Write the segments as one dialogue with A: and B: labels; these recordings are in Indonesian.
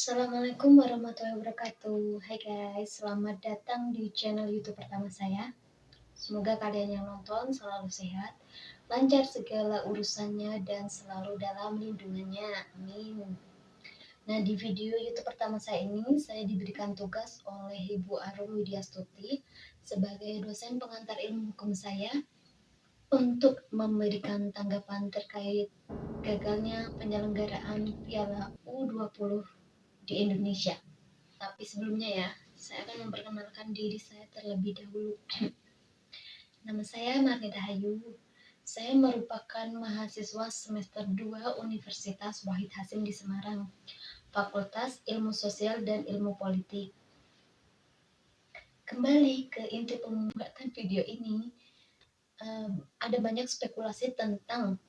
A: Assalamualaikum warahmatullahi wabarakatuh. Hai guys, selamat datang di channel YouTube pertama saya. Semoga kalian yang nonton selalu sehat, lancar segala urusannya, dan selalu dalam lindungannya. Amin. Nah, di video YouTube pertama saya ini, saya diberikan tugas oleh Ibu Arum Widyastuti sebagai dosen pengantar ilmu hukum saya untuk memberikan tanggapan terkait gagalnya penyelenggaraan Piala U20 di Indonesia. Tapi sebelumnya ya, saya akan memperkenalkan diri saya terlebih dahulu. Nama saya Marnita Hayu. Saya merupakan mahasiswa semester 2 Universitas Wahid Hasim di Semarang, Fakultas Ilmu Sosial dan Ilmu Politik. Kembali ke inti pembuatan video ini, ada banyak spekulasi tentang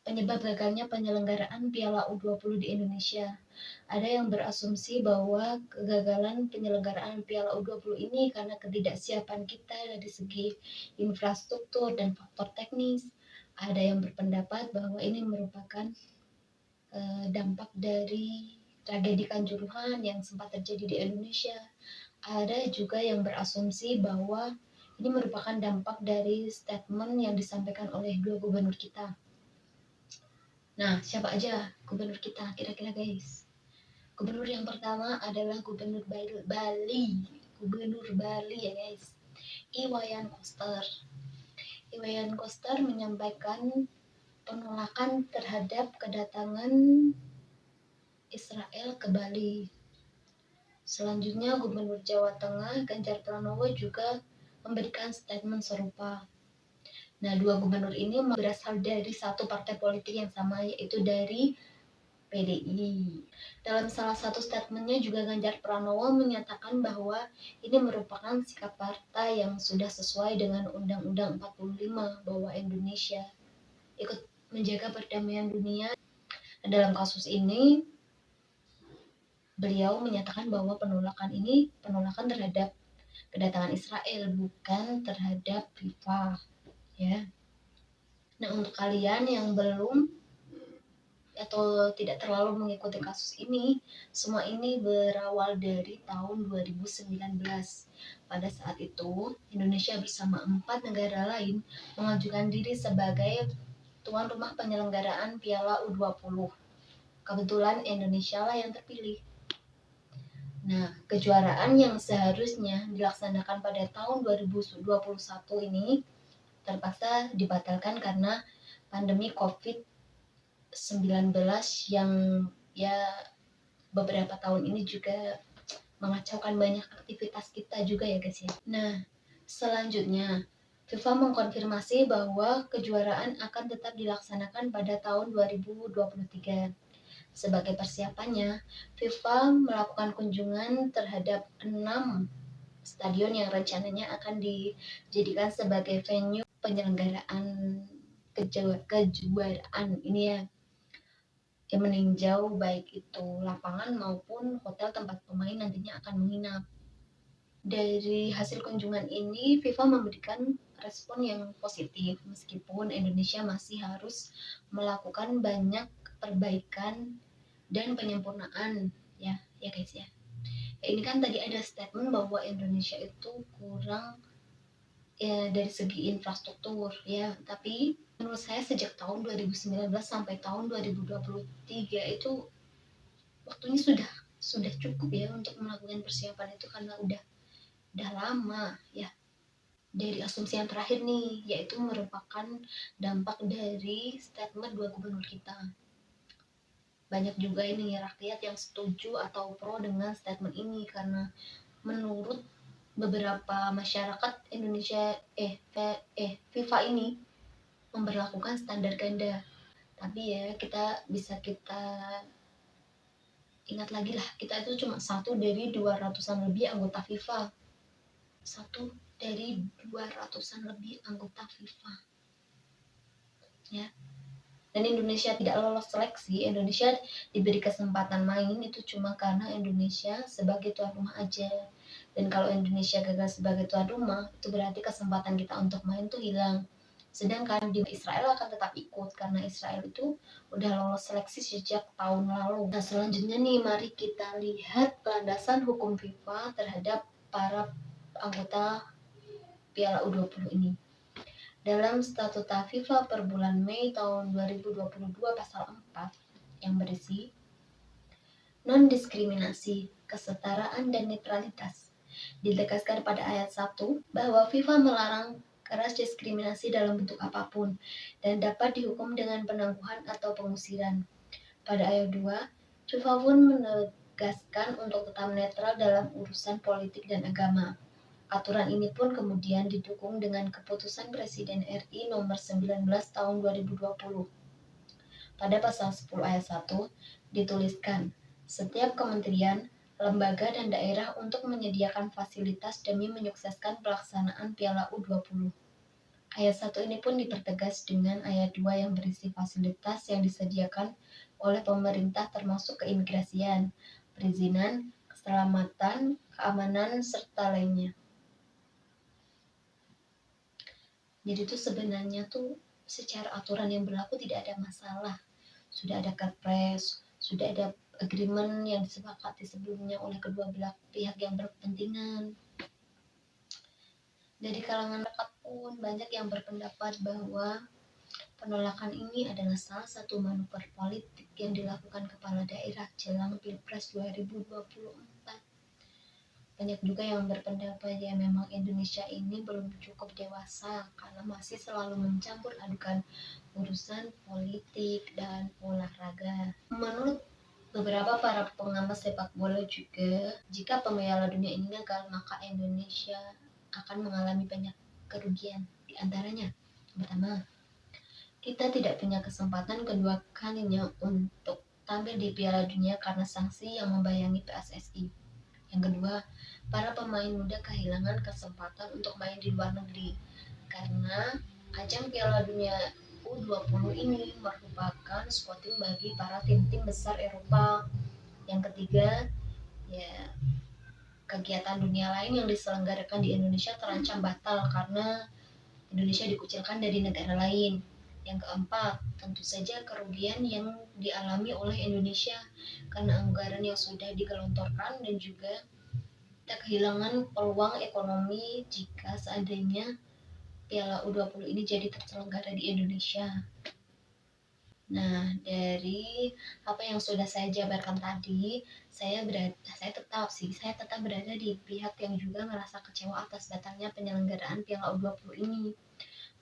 A: penyebab gagalnya penyelenggaraan Piala U20 di Indonesia. Ada yang berasumsi bahwa kegagalan penyelenggaraan Piala U20 ini karena ketidaksiapan kita dari segi infrastruktur dan faktor teknis. Ada yang berpendapat bahwa ini merupakan dampak dari tragedi Kanjuruhan yang sempat terjadi di Indonesia. Ada juga yang berasumsi bahwa ini merupakan dampak dari statement yang disampaikan oleh dua gubernur kita. Nah, siapa aja gubernur kita kira-kira guys? Gubernur yang pertama adalah Gubernur Bali. Gubernur Bali ya guys. Iwayan Koster. Iwayan Koster menyampaikan penolakan terhadap kedatangan Israel ke Bali. Selanjutnya Gubernur Jawa Tengah Ganjar Pranowo juga memberikan statement serupa. Nah, dua gubernur ini berasal dari satu partai politik yang sama, yaitu dari PDI. Dalam salah satu statementnya juga Ganjar Pranowo menyatakan bahwa ini merupakan sikap partai yang sudah sesuai dengan Undang-Undang 45 bahwa Indonesia ikut menjaga perdamaian dunia. Dalam kasus ini beliau menyatakan bahwa penolakan ini penolakan terhadap kedatangan Israel, bukan terhadap FIFA, ya. Nah, untuk kalian yang belum atau tidak terlalu mengikuti kasus ini, semua ini berawal dari tahun 2019. Pada saat itu, Indonesia bersama 4 negara lain mengajukan diri sebagai tuan rumah penyelenggaraan Piala U20. Kebetulan Indonesia lah yang terpilih. Nah, kejuaraan yang seharusnya dilaksanakan pada tahun 2021 ini terpaksa dibatalkan karena pandemi COVID-19 yang ya beberapa tahun ini juga mengacaukan banyak aktivitas kita juga ya guys ya. Nah, selanjutnya FIFA mengkonfirmasi bahwa kejuaraan akan tetap dilaksanakan pada tahun 2023. Sebagai persiapannya, FIFA melakukan kunjungan terhadap 6 stadion yang rencananya akan dijadikan sebagai venue penyelenggaraan kejuaraan ini ya, yang meninjau baik itu lapangan maupun hotel tempat pemain nantinya akan menginap. Dari hasil kunjungan ini, FIFA memberikan respon yang positif meskipun Indonesia masih harus melakukan banyak perbaikan dan penyempurnaan ya guys ya. Ini kan tadi ada statement bahwa Indonesia itu kurang ya dari segi infrastruktur ya, tapi menurut saya sejak tahun 2019 sampai tahun 2023 itu waktunya sudah cukup ya untuk melakukan persiapan itu, karena udah lama ya. Dari asumsi yang terakhir nih, yaitu merupakan dampak dari statement dua gubernur kita. Banyak juga ini rakyat yang setuju atau pro dengan statement ini, karena menurut beberapa masyarakat Indonesia FIFA ini memberlakukan standar ganda. Tapi ya kita ingat lagi lah, kita itu cuma satu dari 200-an lebih anggota FIFA. Satu dari 200-an lebih anggota FIFA. Ya. Dan Indonesia tidak lolos seleksi. Indonesia diberi kesempatan main itu cuma karena Indonesia sebagai tuan rumah aja. Dan kalau Indonesia gagal sebagai tuan rumah, itu berarti kesempatan kita untuk main tuh hilang. Sedangkan di Israel akan tetap ikut karena Israel itu udah lolos seleksi sejak tahun lalu. Nah, selanjutnya nih mari kita lihat landasan hukum FIFA terhadap para anggota Piala U20 ini. Dalam statuta FIFA per bulan Mei tahun 2022 pasal 4 yang berisi non-diskriminasi, kesetaraan, dan netralitas. Ditegaskan pada ayat 1 bahwa FIFA melarang keras diskriminasi dalam bentuk apapun dan dapat dihukum dengan penangguhan atau pengusiran. Pada ayat 2, FIFA pun menegaskan untuk tetap netral dalam urusan politik dan agama. Aturan ini pun kemudian didukung dengan keputusan Presiden RI nomor 19 tahun 2020. Pada pasal 10 ayat 1 dituliskan, setiap kementerian, lembaga, dan daerah untuk menyediakan fasilitas demi menyukseskan pelaksanaan Piala U20. Ayat 1 ini pun dipertegas dengan ayat 2 yang berisi fasilitas yang disediakan oleh pemerintah termasuk keimigrasian, perizinan, keselamatan, keamanan, serta lainnya. Jadi itu sebenarnya tuh secara aturan yang berlaku tidak ada masalah. Sudah ada Kepres, sudah ada agreement yang disepakati sebelumnya oleh kedua belah pihak yang berkepentingan. Dari kalangan masyarakat pun banyak yang berpendapat bahwa penolakan ini adalah salah satu manuver politik yang dilakukan kepala daerah jelang Pilpres 2024. Banyak juga yang berpendapat ya memang Indonesia ini belum cukup dewasa karena masih selalu mencampur adukan urusan politik dan olahraga. Menurut beberapa para pengamat sepak bola juga, jika Piala Dunia ini gagal, maka Indonesia akan mengalami banyak kerugian. Di antaranya, pertama, kita tidak punya kesempatan kedua kalinya untuk tampil di Piala Dunia karena sanksi yang membayangi PSSI. Yang kedua, para pemain muda kehilangan kesempatan untuk main di luar negeri karena ajang Piala Dunia U20 ini merupakan scouting bagi para tim-tim besar Eropa. Yang ketiga, ya kegiatan dunia lain yang diselenggarakan di Indonesia terancam batal karena Indonesia dikucilkan dari negara lain. Yang keempat, tentu saja kerugian yang dialami oleh Indonesia karena anggaran yang sudah digelontorkan dan juga kita kehilangan peluang ekonomi jika seandainya Piala U20 ini jadi terselenggara di Indonesia. Nah, dari apa yang sudah saya jabarkan tadi, saya tetap berada di pihak yang juga merasa kecewa atas batalnya penyelenggaraan Piala U20 ini.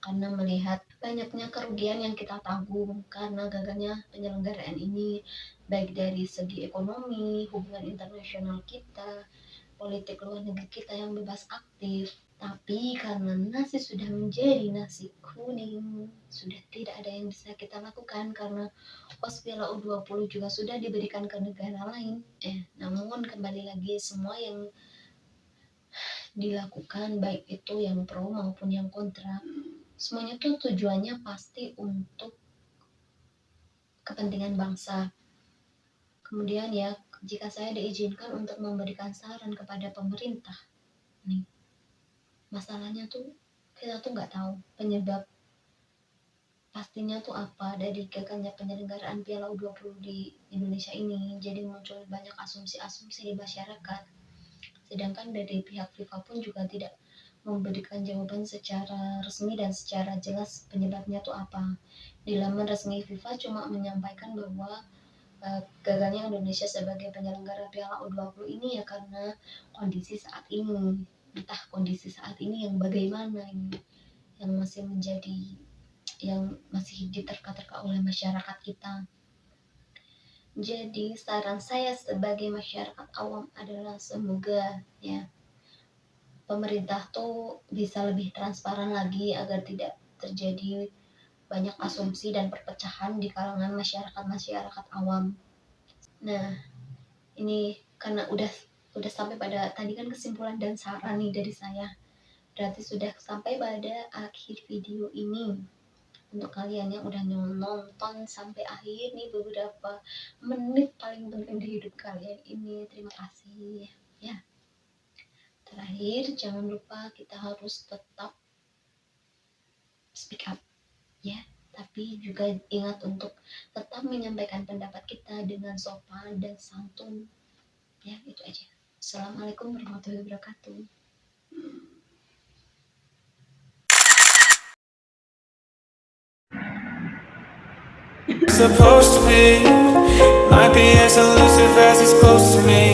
A: Karena melihat banyaknya kerugian yang kita tanggung karena gagalnya penyelenggaraan ini, baik dari segi ekonomi, hubungan internasional kita, politik luar negeri kita yang bebas aktif. Tapi karena nasi sudah menjadi nasi kuning, sudah tidak ada yang bisa kita lakukan karena host Piala U20 juga sudah diberikan ke negara lain. Namun kembali lagi semua yang dilakukan baik itu yang pro maupun yang kontra, semuanya tuh tujuannya pasti untuk kepentingan bangsa. Kemudian ya, jika saya diizinkan untuk memberikan saran kepada pemerintah, nih, masalahnya tuh kita tuh nggak tahu penyebab pastinya tuh apa dari gagalnya penyelenggaraan Piala U20 di Indonesia ini. Jadi muncul banyak asumsi-asumsi di masyarakat. Sedangkan dari pihak FIFA pun juga tidak memberikan jawaban secara resmi dan secara jelas penyebabnya tuh apa. Di laman resmi FIFA cuma menyampaikan bahwa gagalnya Indonesia sebagai penyelenggara Piala U20 ini ya karena kondisi saat ini. Entah kondisi saat ini yang bagaimana ini yang masih menjadi yang masih diterka-terka oleh masyarakat kita. Jadi saran saya sebagai masyarakat awam adalah semoga ya pemerintah tuh bisa lebih transparan lagi agar tidak terjadi banyak asumsi dan perpecahan di kalangan masyarakat awam. Nah, ini karena udah sampai pada tadi kan kesimpulan dan saran nih dari saya. Berarti sudah sampai pada akhir video ini. Untuk kalian yang udah nonton sampai akhir nih beberapa menit paling penting di hidup kalian ini, terima kasih ya. Terakhir, jangan lupa kita harus tetap speak up ya, tapi juga ingat untuk tetap menyampaikan pendapat kita dengan sopan dan santun ya. Itu aja. Assalamualaikum warahmatullahi wabarakatuh.
B: Supposed to be, might be as elusive as it's close to me.